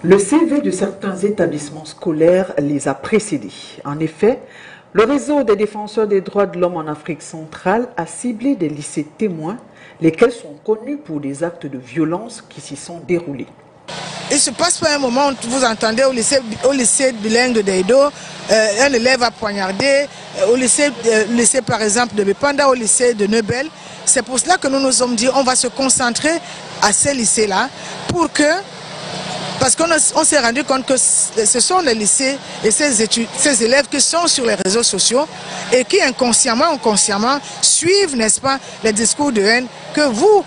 Le CV de certains établissements scolaires les a précédés. En effet, le réseau des défenseurs des droits de l'homme en Afrique centrale a ciblé des lycées témoins, lesquels sont connus pour des actes de violence qui s'y sont déroulés. Il ne se passe pas un moment où vous entendez au lycée bilingue de Deido, un élève a poignardé, au lycée par exemple de Bepanda, au lycée de Nebel. C'est pour cela que nous nous sommes dit on va se concentrer à ces lycées-là pour que, parce qu'on s'est rendu compte que ce sont les lycées et ces élèves qui sont sur les réseaux sociaux et qui inconsciemment ou consciemment suivent, n'est-ce pas, les discours de haine que vous,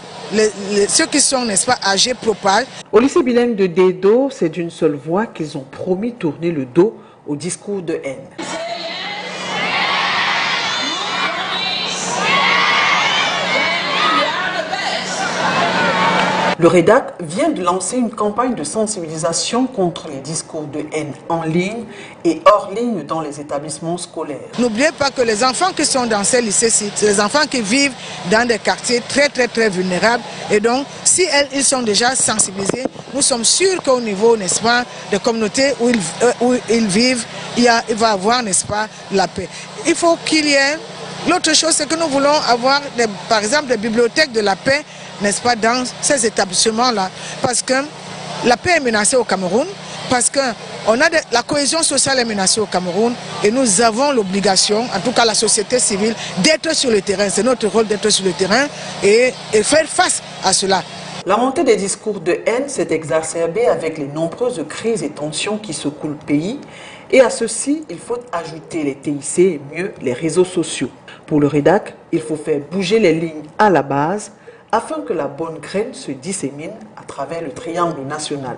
ceux qui sont, n'est-ce pas, âgés, propagent. Au lycée bilingue de Deido, c'est d'une seule voix qu'ils ont promis tourner le dos au discours de haine. Le REDAC vient de lancer une campagne de sensibilisation contre les discours de haine en ligne et hors ligne dans les établissements scolaires. N'oubliez pas que les enfants qui sont dans ces lycées, c'est les enfants qui vivent dans des quartiers très vulnérables. Et donc, si ils sont déjà sensibilisés, nous sommes sûrs qu'au niveau, n'est-ce pas, des communautés où ils vivent, il va y avoir, n'est-ce pas, la paix. Il faut qu'il y ait... L'autre chose, c'est que nous voulons avoir, par exemple, des bibliothèques de la paix, n'est-ce pas, dans ces établissements-là. Parce que la paix est menacée au Cameroun, parce que la cohésion sociale est menacée au Cameroun et nous avons l'obligation, en tout cas la société civile, d'être sur le terrain. C'est notre rôle d'être sur le terrain et faire face à cela. La montée des discours de haine s'est exacerbée avec les nombreuses crises et tensions qui secouent le pays. Et à ceci, il faut ajouter les TIC et mieux les réseaux sociaux. Pour le REDAC, il faut faire bouger les lignes à la base afin que la bonne graine se dissémine à travers le triangle national.